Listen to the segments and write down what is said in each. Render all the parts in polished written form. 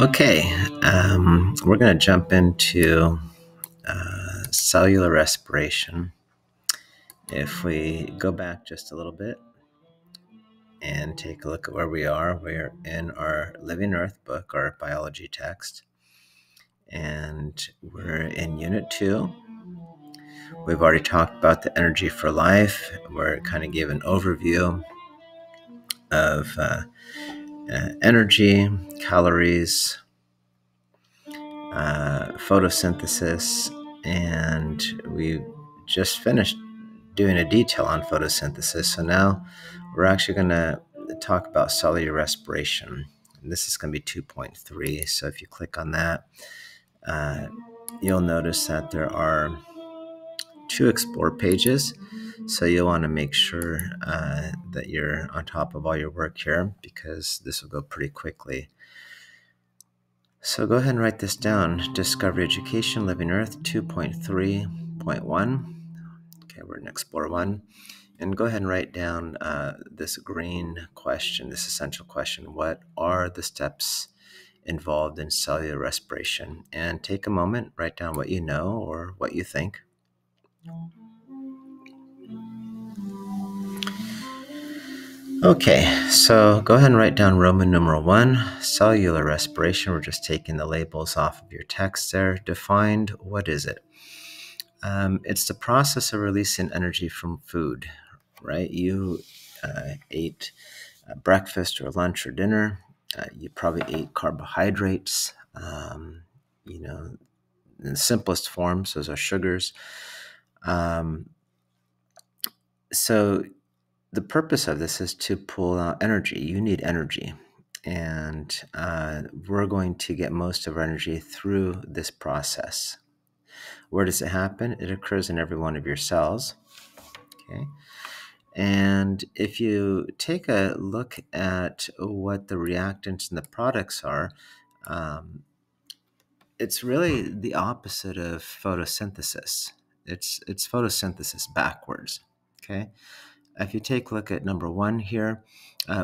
Okay, we're going to jump into cellular respiration. If we go back just a little bit and take a look at where we are, we're in our Living Earth book, our biology text, and we're in Unit 2. We've already talked about the energy for life. We're kind of gave an overview of energy, calories, photosynthesis, and we just finished doing a detail on photosynthesis. So now we're actually going to talk about cellular respiration. And this is going to be 2.3. So if you click on that, you'll notice that there are 2 explore pages. So you'll want to make sure that you're on top of all your work here, because this will go pretty quickly. So go ahead and write this down. Discovery Education, Living Earth 2.3.1. Okay, we're in Explore 1. And go ahead and write down this green question, this essential question. What are the steps involved in cellular respiration? And take a moment, write down what you know or what you think. Okay, so go ahead and write down Roman numeral 1, cellular respiration. We're just taking the labels off of your text there. Defined, what is it? It's the process of releasing energy from food, right? You ate breakfast or lunch or dinner. You probably ate carbohydrates, in the simplest forms. Those are sugars. So the purpose of this is to pull out energy. You need energy. And we're going to get most of our energy through this process. Where does it happen? It occurs in every one of your cells. Okay. And if you take a look at what the reactants and the products are, it's really the opposite of photosynthesis. It's photosynthesis backwards. Okay. If you take a look at number 1 here,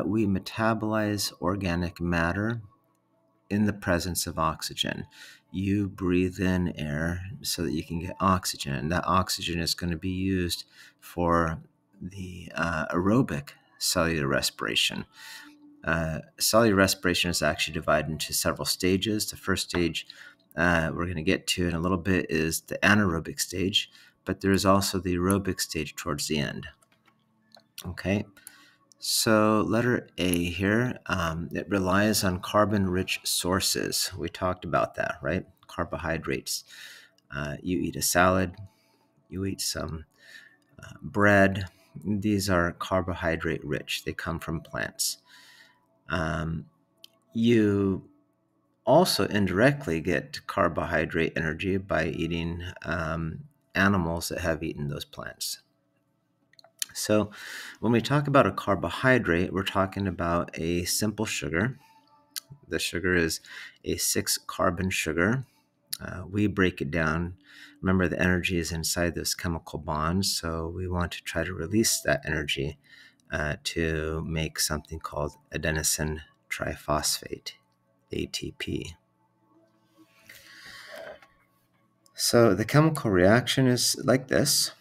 we metabolize organic matter in the presence of oxygen. You breathe in air so that you can get oxygen, and that oxygen is going to be used for the aerobic cellular respiration. Cellular respiration is actually divided into several stages. The first stage we're going to get to in a little bit is the anaerobic stage, but there is also the aerobic stage towards the end. Okay. So letter A here, it relies on carbon-rich sources. We talked about that, right? Carbohydrates. You eat a salad, you eat some bread. These are carbohydrate-rich. They come from plants. You also indirectly get carbohydrate energy by eating animals that have eaten those plants. So when we talk about a carbohydrate, we're talking about a simple sugar. The sugar is a 6-carbon sugar. We break it down. Remember, the energy is inside those chemical bonds, so we want to try to release that energy to make something called adenosine triphosphate, ATP. So the chemical reaction is like this.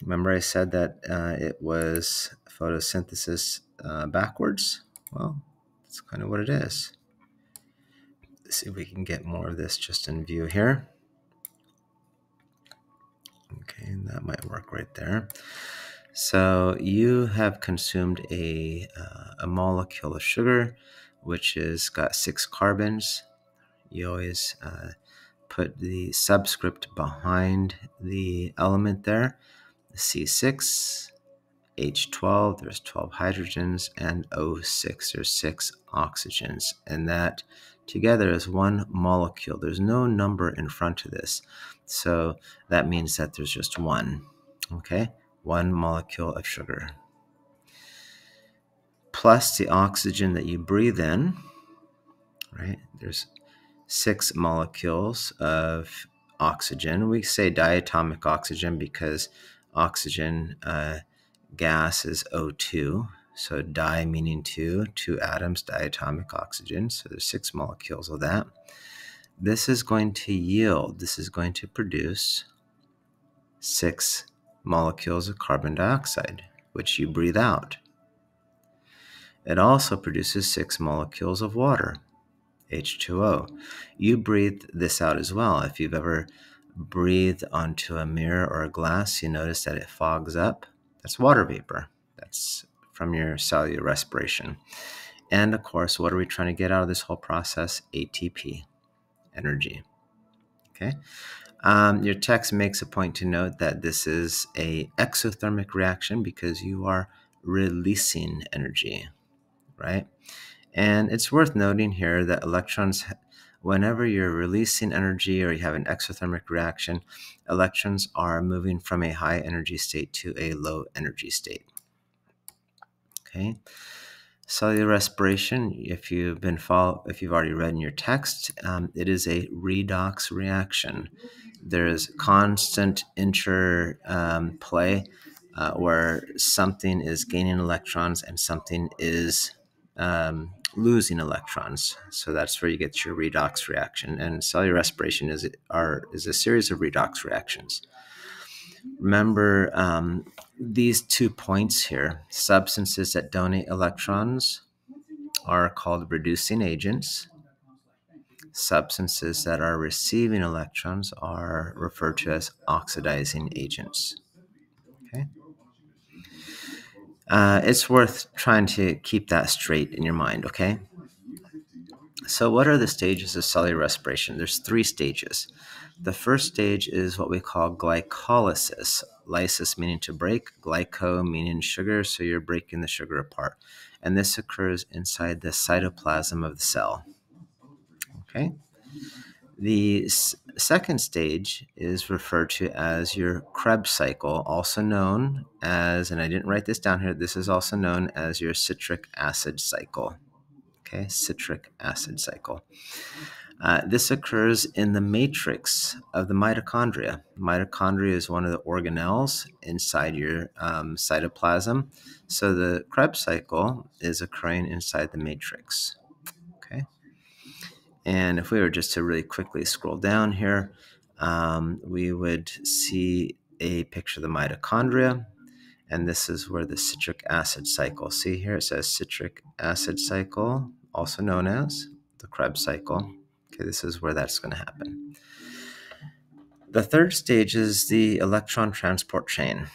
Remember I said that it was photosynthesis backwards? Well, that's kind of what it is. Let's see if we can get more of this just in view here. Okay, that might work right there. So you have consumed a molecule of sugar, which has got 6 carbons. You always put the subscript behind the element there. C6, H12, there's 12 hydrogens, and O6, there's 6 oxygens. And that together is one molecule. There's no number in front of this. So that means that there's just one, okay? One molecule of sugar. Plus the oxygen that you breathe in, right? There's 6 molecules of oxygen. We say diatomic oxygen because oxygen gas is O2. So di meaning two atoms, diatomic oxygen. So there's 6 molecules of that. This is going to produce 6 molecules of carbon dioxide, which you breathe out. It also produces 6 molecules of water, H2O. You breathe this out as well. If you've ever breathed onto a mirror or a glass, you notice that it fogs up. That's water vapor. That's from your cellular respiration. And of course, what are we trying to get out of this whole process? ATP, energy. Okay. Your text makes a point to note that this is a exothermic reaction because you are releasing energy, right? And it's worth noting here that electrons, whenever you're releasing energy or you have an exothermic reaction, electrons are moving from a high energy state to a low energy state. Okay. Cellular respiration, if you've already read in your text, it is a redox reaction. There's constant interplay where something is gaining electrons and something is losing electrons. So that's where you get your redox reaction. And cellular respiration is a series of redox reactions. Remember these 2 points here. Substances that donate electrons are called reducing agents. Substances that are receiving electrons are referred to as oxidizing agents. Okay. It's worth trying to keep that straight in your mind, okay? So what are the stages of cellular respiration? There's 3 stages. The first stage is what we call glycolysis. Lysis meaning to break, glyco meaning sugar, so you're breaking the sugar apart. And this occurs inside the cytoplasm of the cell. Okay? The second stage is referred to as your Krebs cycle, also known as, and I didn't write this down here, this is also known as your citric acid cycle. Okay, citric acid cycle. This occurs in the matrix of the mitochondria. Mitochondria is one of the organelles inside your cytoplasm. So the Krebs cycle is occurring inside the matrix. Okay. And if we were just to really quickly scroll down here, we would see a picture of the mitochondria. And this is where the citric acid cycle. See here, it says citric acid cycle, also known as the Krebs cycle. Okay, this is where that's going to happen. The third stage is the electron transport chain.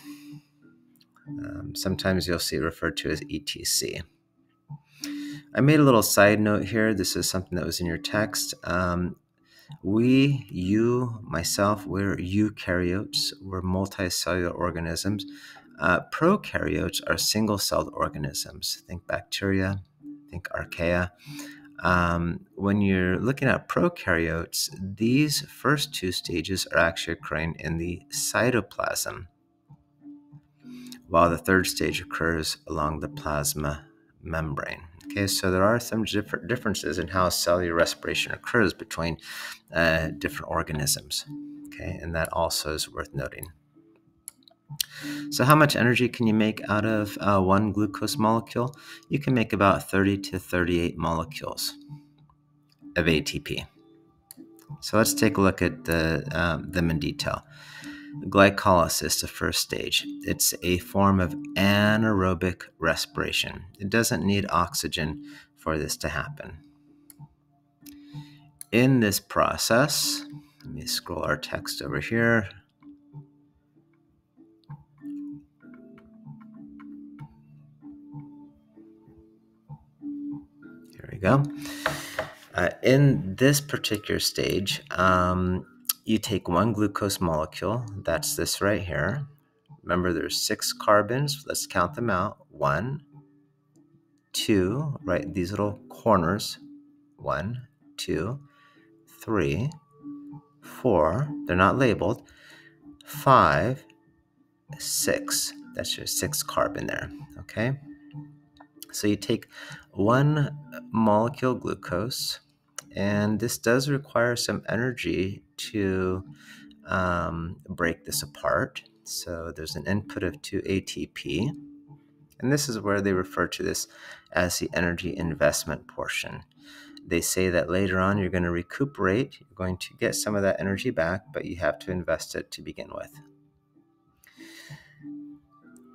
Sometimes you'll see it referred to as ETC. I made a little side note here. This is something that was in your text. Myself, we're eukaryotes. We're multicellular organisms. Prokaryotes are single-celled organisms. Think bacteria, think archaea. When you're looking at prokaryotes, these first 2 stages are actually occurring in the cytoplasm, while the third stage occurs along the plasma membrane. Okay, so there are some differences in how cellular respiration occurs between different organisms. Okay, and that also is worth noting. So how much energy can you make out of 1 glucose molecule? You can make about 30 to 38 molecules of ATP. So let's take a look at them in detail. Glycolysis, the first stage. It's a form of anaerobic respiration. It doesn't need oxygen for this to happen. In this process, let me scroll our text over here. Here we go. In this particular stage, you take 1 glucose molecule, that's this right here. Remember, there's 6 carbons. Let's count them out. 1, 2, right? These little corners. 1, 2, 3, 4. They're not labeled. 5, 6. That's your 6th carbon there. Okay. So you take 1 molecule glucose, and this does require some energy to break this apart. So there's an input of 2 ATP. And this is where they refer to this as the energy investment portion. They say that later on you're going to recuperate, you're going to get some of that energy back, but you have to invest it to begin with.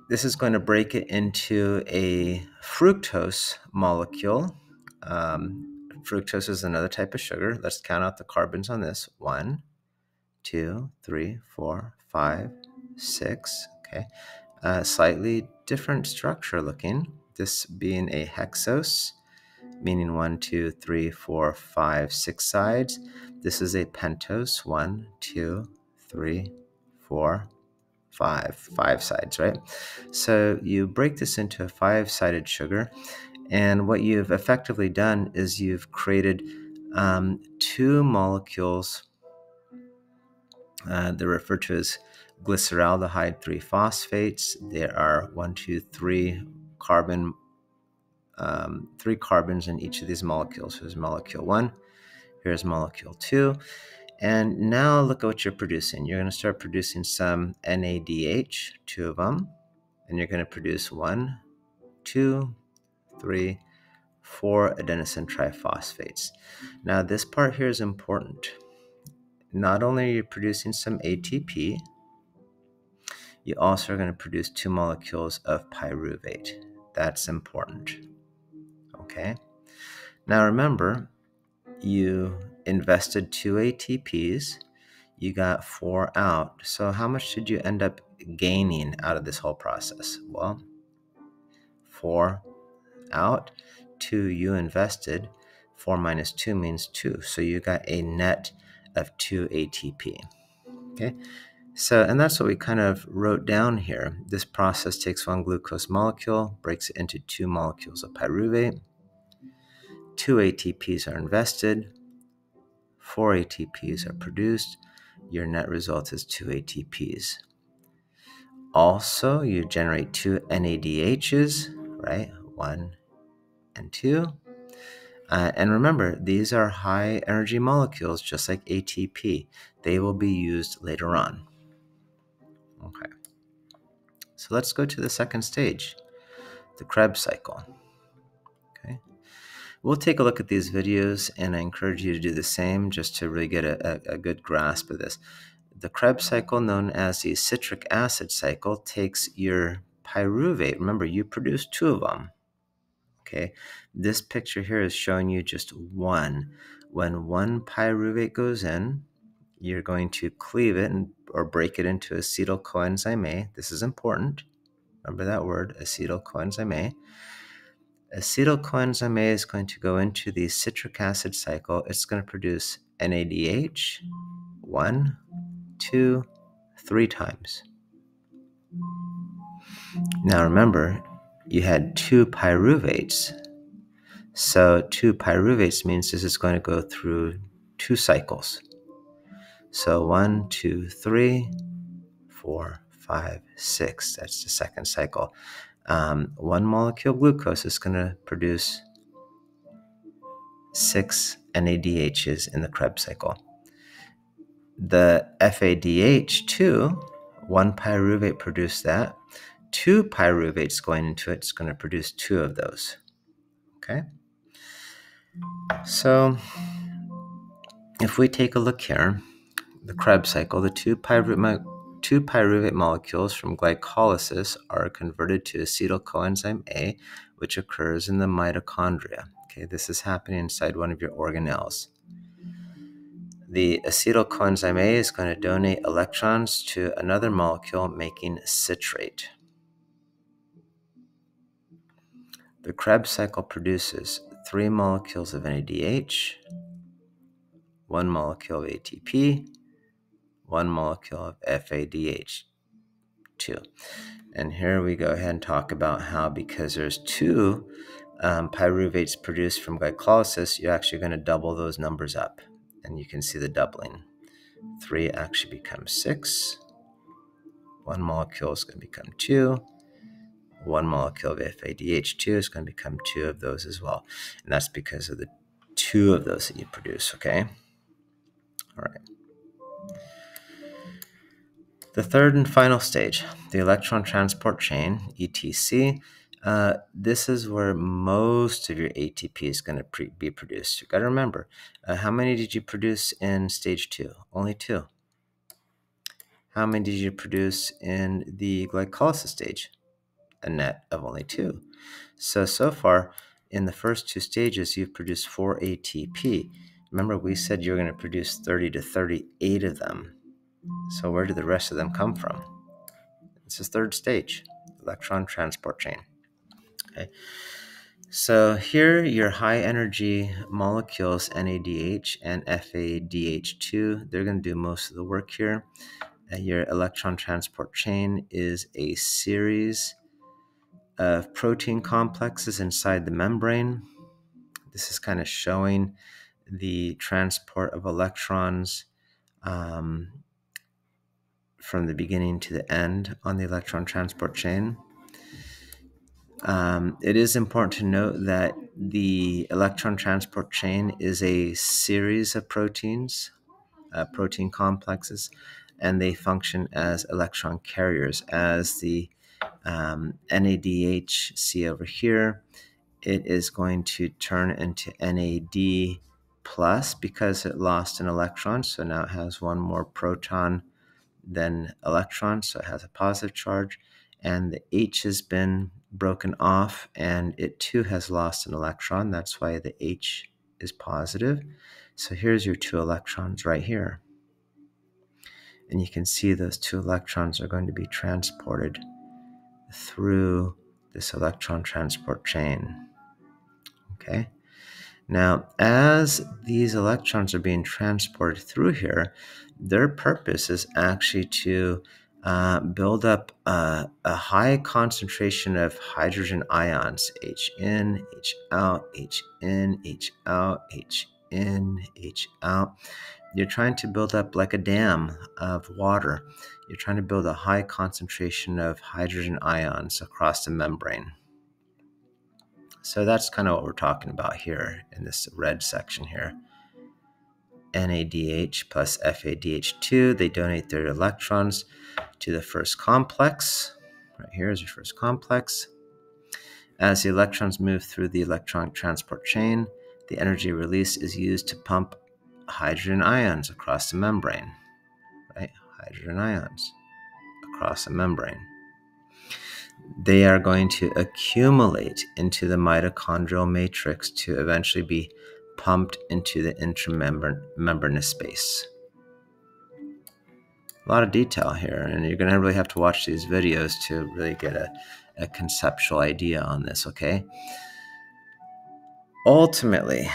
This is going to break it into a fructose molecule. Fructose is another type of sugar. Let's count out the carbons on this. 1, 2, 3, 4, 5, 6. Okay. Slightly different structure looking. This being a hexose, meaning 1, 2, 3, 4, 5, 6 sides. This is a pentose. 1, 2, 3, 4, 5 sides, right? So you break this into a 5-sided sugar, and what you've effectively done is you've created 2 molecules. They're referred to as glyceraldehyde 3-phosphates. There are 1, 2, 3 carbon, 3 carbons in each of these molecules. So here's molecule 1, here's molecule 2. And now look at what you're producing. You're going to start producing some NADH, 2 of them, and you're going to produce 1, 2, 3, 4 adenosine triphosphates. Now this part here is important. Not only are you producing some ATP, you also are going to produce 2 molecules of pyruvate. That's important. Okay. Now remember, you invested 2 ATPs, you got 4 out. So how much did you end up gaining out of this whole process? Well, 4 out, 2 you invested, 4 minus 2 means 2. So you got a net of 2 ATP. Okay. So, and that's what we kind of wrote down here. This process takes 1 glucose molecule, breaks it into 2 molecules of pyruvate. 2 ATPs are invested, 4 ATPs are produced. Your net result is 2 ATPs. Also, you generate 2 NADHs, right? 1 and 2. And remember, these are high energy molecules, just like ATP. They will be used later on. Okay. So let's go to the second stage, the Krebs cycle. Okay. We'll take a look at these videos, and I encourage you to do the same just to really get a good grasp of this. The Krebs cycle, known as the citric acid cycle, takes your pyruvate. Remember, you produce 2 of them. Okay, this picture here is showing you just 1. When 1 pyruvate goes in, you're going to cleave it or break it into acetyl coenzyme A. This is important. Remember that word, acetyl coenzyme A. Acetyl coenzyme A is going to go into the citric acid cycle. It's going to produce NADH 1, 2, 3 times. Now remember, you had 2 pyruvates. So 2 pyruvates means this is going to go through 2 cycles. So 1, 2, 3, 4, 5, 6. That's the second cycle. 1 molecule glucose is going to produce 6 NADHs in the Krebs cycle. The FADH2, 1 pyruvate produced that. 2 pyruvates going into it is going to produce 2 of those. Okay? So if we take a look here, the Krebs cycle, the 2 pyruvate molecules from glycolysis are converted to acetyl coenzyme A, which occurs in the mitochondria. Okay, this is happening inside one of your organelles. The acetyl coenzyme A is going to donate electrons to another molecule, making citrate. The Krebs cycle produces 3 molecules of NADH, 1 molecule of ATP, 1 molecule of FADH2. And here we go ahead and talk about how, because there's 2 pyruvates produced from glycolysis, you're actually going to double those numbers up. And you can see the doubling. 3 actually becomes 6. 1 molecule is going to become 2. 1 molecule of FADH2 is going to become 2 of those as well. And that's because of the 2 of those that you produce, okay? All right. The third and final stage, the electron transport chain, ETC, This is where most of your ATP is going to be produced. You got to remember, how many did you produce in stage 2? Only 2. How many did you produce in the glycolysis stage? A net of only 2. So far, in the first 2 stages, you've produced 4 ATP. Remember, we said you're going to produce 30 to 38 of them. So where did the rest of them come from? This is third stage, electron transport chain. Okay. So here, your high energy molecules, NADH and FADH2, they're going to do most of the work here. Your electron transport chain is a series of protein complexes inside the membrane. This is kind of showing the transport of electrons from the beginning to the end on the electron transport chain. It is important to note that the electron transport chain is a series of proteins, protein complexes, and they function as electron carriers. As the NADHC over here, it is going to turn into NAD plus because it lost an electron, so now it has one more proton than electron, so it has a positive charge, and the H has been broken off and it too has lost an electron. That's why the H is positive. So here's your 2 electrons right here. And you can see those 2 electrons are going to be transported through this electron transport chain. Okay. Now, as these electrons are being transported through here, their purpose is actually to build up a high concentration of hydrogen ions, H in, H out, H in, H out, H in, H out. You're trying to build up like a dam of water. You're trying to build a high concentration of hydrogen ions across the membrane. So that's kind of what we're talking about here in this red section here. NADH plus FADH2, they donate their electrons to the first complex. Right here is your first complex. As the electrons move through the electron transport chain, the energy released is used to pump hydrogen ions across the membrane. Right? Hydrogen ions across the membrane. They are going to accumulate into the mitochondrial matrix to eventually be pumped into the intramembranous space. A lot of detail here, and you're going to really have to watch these videos to really get a conceptual idea on this, okay? Ultimately,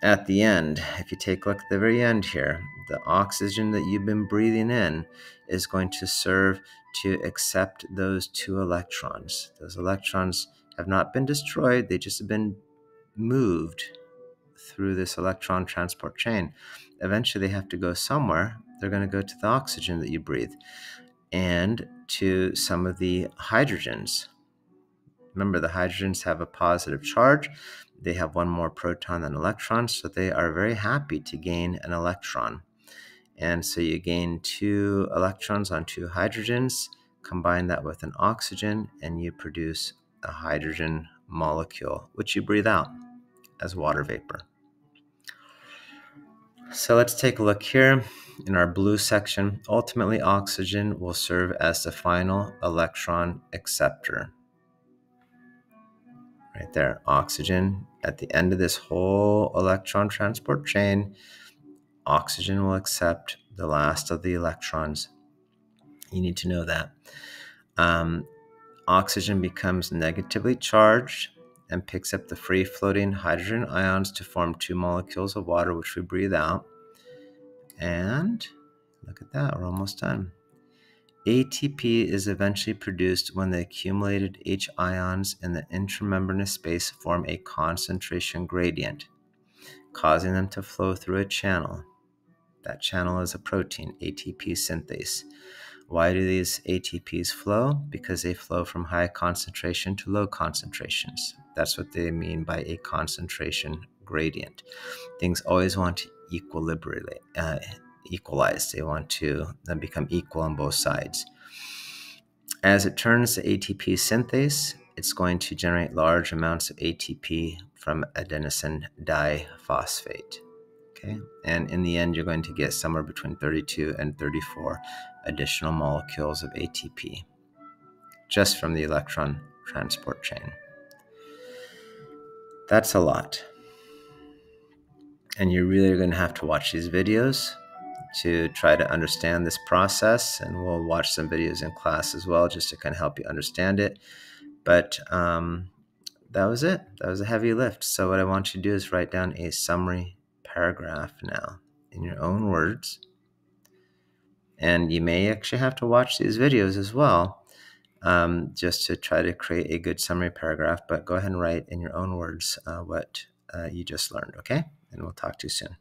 at the end, if you take a look at the very end here, the oxygen that you've been breathing in is going to serve to accept those 2 electrons. Those electrons have not been destroyed, they just have been moved through this electron transport chain. Eventually they have to go somewhere. They're going to go to the oxygen that you breathe and to some of the hydrogens. Remember, the hydrogens have a positive charge. They have one more proton than electrons, so they are very happy to gain an electron. And so you gain 2 electrons on 2 hydrogens, combine that with an oxygen, and you produce a hydrogen molecule, which you breathe out as water vapor. So let's take a look here in our blue section. Ultimately, oxygen will serve as the final electron acceptor. Right there, oxygen. At the end of this whole electron transport chain, oxygen will accept the last of the electrons. You need to know that. Oxygen becomes negatively charged and picks up the free-floating hydrogen ions to form 2 molecules of water, which we breathe out. And look at that, we're almost done. ATP is eventually produced when the accumulated H ions in the intramembranous space form a concentration gradient, causing them to flow through a channel. That channel is a protein, ATP synthase. Why do these ATPs flow? Because they flow from high concentration to low concentrations. That's what they mean by a concentration gradient. Things always want to equalize. They want to become equal on both sides. As it turns to ATP synthase, it's going to generate large amounts of ATP from adenosine diphosphate. Okay, and in the end, you're going to get somewhere between 32 and 34 additional molecules of ATP just from the electron transport chain. That's a lot. And you're really going to have to watch these videos to try to understand this process. And we'll watch some videos in class as well, just to kind of help you understand it. But that was it. That was a heavy lift. So what I want you to do is write down a summary paragraph now in your own words. And you may actually have to watch these videos as well, just to try to create a good summary paragraph. But go ahead and write in your own words what you just learned, okay? And we'll talk to you soon.